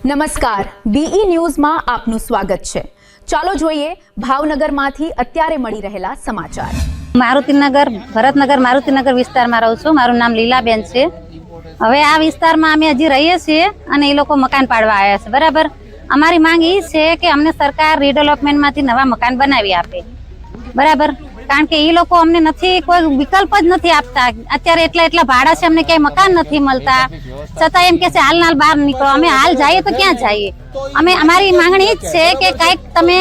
નમસ્કાર, બીઈ ન્યૂઝમાં આપનું સ્વાગત છે। ચાલો જોઈએ ભાવનગરમાંથી અત્યારે મળી રહેલા સમાચાર। મારુતિનગર ભરતનગર મારુતિનગર વિસ્તારમાં રહું છું। મારું નામ લીલાબેન છે। હવે આ વિસ્તારમાં અમે હજી રહીએ છીએ અને એ લોકો મકાન પાડવા આવ્યા છે, બરાબર। અમારી માંગ એ છે કે અમને સરકાર રીડેવલપમેન્ટમાંથી નવા મકાન બનાવી આપે, બરાબર। કારણ કે એ લોકો અમને નથી કોઈ વિકલ્પ જ નથી આપતા। અત્યારે એટલા ભાડા છે, અમને ક્યાંય મકાન નથી મળતા, છતાં એમ કે છે હાલ બહાર નીકળો। અમે હાલ જઈએ તો ક્યાં જઈએ? અમારી માંગણી જ છે કે કાંઈક તમે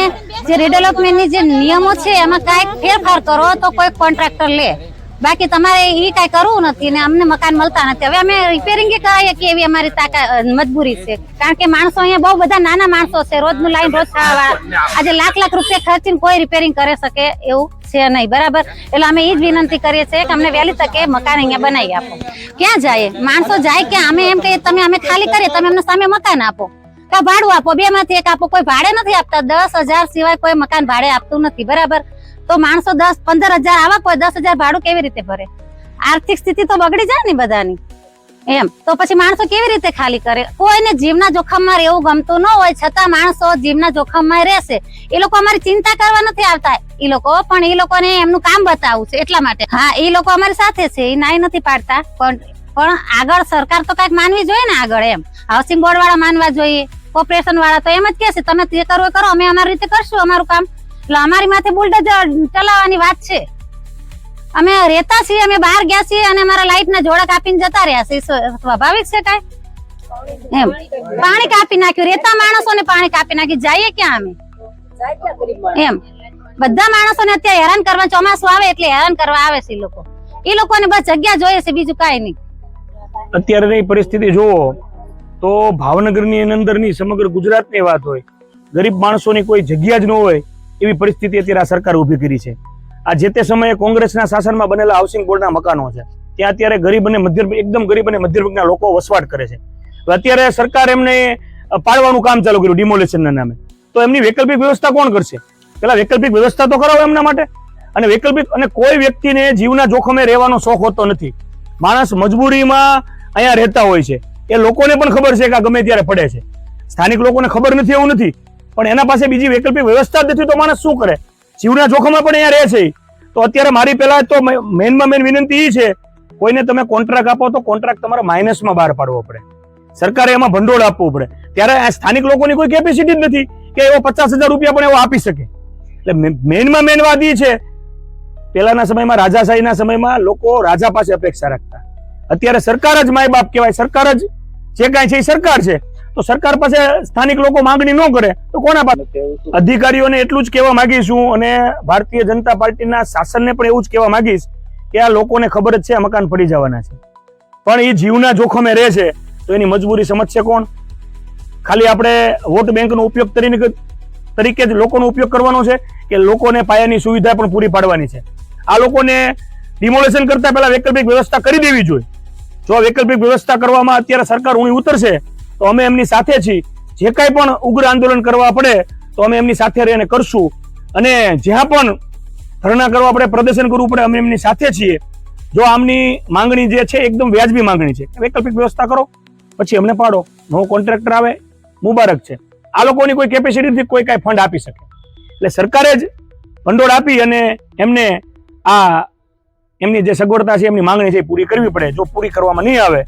જે રીડેવલપમેન્ટની જે નિયમો છે એમાં કાંઈક ફેરફાર કરો તો કોઈ કોન્ટ્રાક્ટર લે, બાકી તમારે એ કાંઈ કરવું નથી ને અમને મકાન મળતા નથી। હવે અમે રિપેરિંગ કરાવીએ કે એવી અમારી મજબૂરી છે, કારણ કે માણસો અહીંયા બહુ બધા નાના માણસો છે, રોજનું લાઈન રોજ ખાવા, આજે લાખ રૂપિયા ખર્ચીને કોઈ રિપેરિંગ કરી શકે એવું છે નહીં, બરાબર। એટલે અમે એ જ વિનંતી કરીએ છીએ કે અમને વહેલી તકે મકાન અહીંયા બનાવી આપો। ક્યાં જાય માણસો? જાય ક્યાં? અમે એમ કહીએ તમે અમે ખાલી કરીએ, તમે અમને સામે મકાન આપો કા ભાડું આપો, બે માંથી એક આપો। કોઈ ભાડે નથી આપતા, 10,000 સિવાય કોઈ મકાન ભાડે આપતું નથી, બરાબર। તો માણસો 10-15,000 આવા, કોઈ 10,000 ભાડું કેવી રીતે ભરે? આર્થિક સ્થિતિ તો બગડી જાય ને બધાની, એમ તો પછી માણસો કેવી રીતે ખાલી કરે? કોઈને જીવના જોખમમાં રહેવું ગમતું ન હોય, છતાં માણસો જીવના જોખમમાં રહેશે। એ લોકો અમારી ચિંતા કરવા નથી આવતા, એ લોકો પણ એ લોકોને એમનું કામ બતાવવું છે એટલા માટે। હા, એ લોકો અમારી સાથે છે, એ નાઈ નથી પાડતા, પણ આગળ સરકાર તો કઈક માનવી જોઈએ ને આગળ, એમ હાઉસિંગ બોર્ડ વાળા માનવા જોઈએ, કોર્પોરેશન વાળા તો એમ જ કે છે તમે તે કરો કરો, અમે અમારી રીતે કરશું અમારું કામ। એટલે અમારી માથે બુલડોઝર ચલાવવાની વાત છે। અમે રહેતા છીએ, અમે બહાર ગયા છીએ અને અમારા લાઈટ ના જોડા કાપીને જતા રહ્યા છે, સ્વાભાવિક છે કાંઈ? એમ પાણી કાપી નાખ્યું, રહેતા માણસોને પાણી કાપી નાખ્યું, જઈએ ક્યાં અમે? એમ બધા માણસોને અત્યારે હેરાન કરવા, ચોમાસું આવે એટલે હેરાન કરવા આવે છે એ લોકોને બસ જગ્યા જોઈએ છે, બીજું કાંઈ નહીં। અત્યારની પરિસ્થિતિ જુઓ તો ભાવનગરની અંદરની સમગ્ર ગુજરાતની વાત હોય, ગરીબ માણસોની કોઈ જગ્યા જ ન હોય એવી પરિસ્થિતિ અત્યારે આ સરકાર ઊભી કરી છે। આ જે તે સમયે કોંગ્રેસના શાસનમાં બનેલા હાઉસિંગ બોર્ડના મકાનો છે, ત્યાં અત્યારે ગરીબ અને એકદમ ગરીબ અને મધ્યમ વર્ગના લોકો વસવાટ કરે છે। અત્યારે સરકાર એમને પાડવાનું કામ ચાલુ કર્યું ડિમોલેશનના નામે, તો એમની વૈકલ્પિક વ્યવસ્થા કોણ કરશે? પેલા વૈકલ્પિક વ્યવસ્થા તો કરાવો એમના માટે। અને વૈકલ્પિક, અને કોઈ વ્યક્તિને જીવના જોખમે રહેવાનો શોખ હોતો નથી, માણસ મજબૂરીમાં અહીંયા રહેતા હોય છે, એ લોકોને પણ ખબર છે કે આ ગમે ત્યારે પડે છે, સ્થાનિક લોકોને ખબર નથી એવું નથી, પણ એના પાસે બીજી વૈકલ્પિક વ્યવસ્થા જ નથી, તો માણસ શું કરે? જીવના જોખમમાં પણ અહીંયા રહે છે। તો અત્યારે મારી પહેલા તો મેઇનમાં મેઇન વિનંતી એ છે, કોઈને તમે કોન્ટ્રાક્ટ આપો તો કોન્ટ્રાક્ટ તમારે માઇનસમાં બહાર પાડવો પડે, સરકારે એમાં ભંડોળ આપવું પડે। ત્યારે આ સ્થાનિક લોકોની કોઈ કેપેસિટી જ નથી કે એવો 50,000 રૂપિયા પણ એવો આપી શકે। એટલે મેઇનમાં મેઇન વાત એ છે, પહેલાના સમયમાં રાજાશાહીના સમયમાં લોકો રાજા પાસે અપેક્ષા રાખતા, અત્યારે સરકાર જ માય બાપ કહેવાય, સરકાર જ જે કાંઈ છે એ સરકાર છે, તો સરકાર પાસે સ્થાનિક લોકો માંગણી ન કરે તો કોના પાસે? અધિકારીઓને એટલું જ કહેવા માંગીશું અને ભારતીય જનતા પાર્ટીના શાસનને પણ એવું જ કહેવા માંગીશ કે આ લોકોને ખબર જ છે આ મકાન પડી જવાના છે, પણ એ જીવના જોખમે રહે છે, તો એની મજબૂરી સમજશે કોણ? ખાલી આપણે વોટ બેંકનો ઉપયોગ તરીકે જ લોકોનો ઉપયોગ કરવાનો છે કે લોકોને પાયાની સુવિધા પણ પૂરી પાડવાની છે? આ લોકોને ડિમોલેશન કરતા પહેલા વૈકલ્પિક વ્યવસ્થા કરી દેવી જોઈએ। જો વૈકલ્પિક વ્યવસ્થા કરવામાં અત્યારે સરકાર ઊણી ઉતરશે તો અમે એમની સાથે છીએ, જે કાંઈ પણ ઉગ્ર આંદોલન કરવા પડે તો અમે એમની સાથે રહીને કરશું, અને જ્યાં પણ ધરણા કરવા પડે, પ્રદર્શન કરવું પડે, અમે એમની સાથે છીએ। જો આમની માંગણી જે છે એકદમ વ્યાજબી માંગણી છે, વૈકલ્પિક વ્યવસ્થા કરો પછી અમને પાડો, નવો કોન્ટ્રાક્ટર આવે મુબારક છે। આ લોકોની કોઈ કેપેસિટી નથી કોઈ કાંઈ ફંડ આપી શકે, એટલે સરકારે જ ભંડોળ આપી અને એમને આ એમની જે સગવડતા છે, એમની માંગણી છે પૂરી કરવી પડે। જો પૂરી કરવામાં નહીં આવે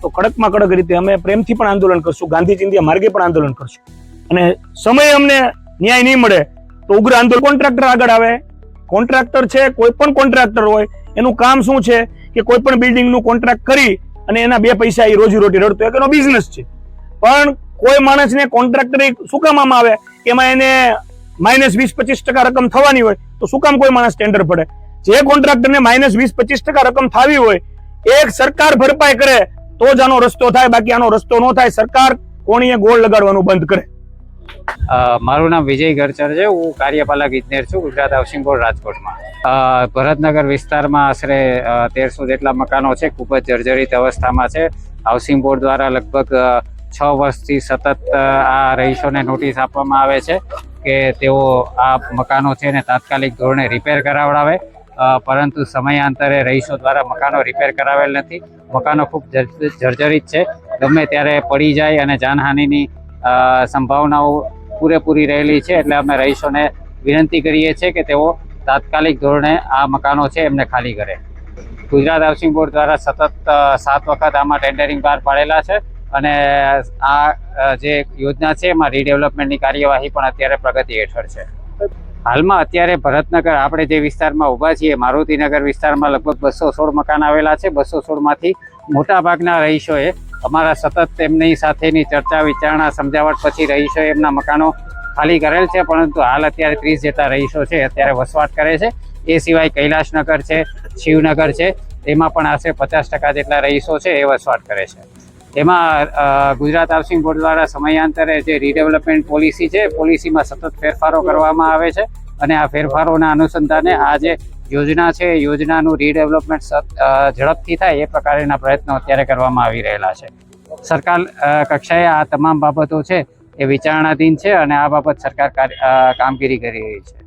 તો કડકમાં કડક રીતે અમે પ્રેમથી પણ આંદોલન કરશું, ગાંધી ચિંધ્યા માર્ગે પણ આંદોલન કરશું, અને સમય અમને ન્યાય નહીં મળે તો ઉગ્ર આંદોલન। કોન્ટ્રાક્ટર આગળ આવે, કોન્ટ્રાક્ટર છે, કોઈ પણ કોન્ટ્રાક્ટર હોય, એનું કામ શું છે કે કોઈ પણ બિલ્ડિંગનું કોન્ટ્રાક્ટ કરી અને એના 2 પૈસા એ રોજીરોટી રડતો હોય, એનો બિઝનેસ છે, પણ કોઈ માણસને કોન્ટ્રાક્ટર શું કામ આમાં આવે કે એમાં એને -20-25% રકમ થવાની હોય, તો શું કામ કોઈ માણસ ટેન્ડર પડે? જે કોન્ટ્રાક્ટરને -20-25% રકમ થવી હોય, એક સરકાર ભરપાઈ કરે તો જ આનો રસ્તો થાય, બાકી આનો રસ્તો ન થાય। સરકાર કોણીએ ગોળ લગાડવાનું બંધ કરે। મારું નામ વિજય ગરચર છે, હું કાર્યપાલક ઇજનેર છું ગુજરાત હાઉસિંગ બોર્ડ રાજકોટમાં। ભરતનગર વિસ્તારમાં આશરે 1300 જેટલા મકાનો છે, ખૂબ જ જર્જરિત અવસ્થામાં છે। હાઉસિંગ બોર્ડ દ્વારા લગભગ 6 વર્ષથી સતત આ રહીશોને નોટિસ આપવામાં આવે છે કે તેઓ આ મકાનો છે ને તાત્કાલિક ધોરણે રિપેર કરાવડાવે, પરંતુ સમયાંતરે રહીશો દ્વારા મકાનો રિપેર કરાવેલ નથી। મકાનો ખૂબ જર્જરિત છે, ગમે ત્યારે પડી જાય અને જાનહાનિની સંભાવનાઓ પૂરેપૂરી રહેલી છે. એટલે અમે રહીશોને વિનંતી કરીએ છીએ કે તેઓ તાત્કાલિક ધોરણે આ મકાનો છે એમને ખાલી કરે. ગુજરાત હાઉસિંગ બોર્ડ દ્વારા સતત 7 વખત આમાં ટેન્ડરિંગ બહાર પાડેલા છે અને આ જે યોજના છે એમાં રીડેવલપમેન્ટની કાર્યવાહી પણ અત્યારે પ્રગતિ હેઠળ છે. હાલમાં અત્યારે ભરતનગર આપણે જે વિસ્તારમાં ઊભા છીએ, મારુતિનગર વિસ્તારમાં લગભગ 216 મકાન આવેલા છે. 216માંથી મોટાભાગના રહીશોએ અમારા સતત તેમની સાથેની ચર્ચા વિચારણા સમજાવટ પછી રહીશોએ એમના મકાનો ખાલી કરેલ છે, પરંતુ હાલ અત્યારે 30 જેટલા રહીશો છે અત્યારે વસવાટ કરે છે. એ સિવાય કૈલાશનગર છે, શિવનગર છે, એમાં પણ આશરે 50% જેટલા રહીશો છે એ વસવાટ કરે છે. એમાં ગુજરાત હાઉસિંગ બોર્ડ દ્વારા સમયાંતરે જે રીડેવલપમેન્ટ પોલિસી છે, પોલિસીમાં સતત ફેરફારો કરવામાં આવે છે અને આ ફેરફારોના અનુસંધાને આ જે યોજના છે એ યોજનાનું રીડેવલપમેન્ટ ઝડપથી થાય એ પ્રકારના પ્રયત્નો અત્યારે કરવામાં આવી રહેલા છે. સરકાર કક્ષાએ આ તમામ બાબતો છે એ વિચારણાધીન છે અને આ બાબત સરકાર કામગીરી કરી રહી છે.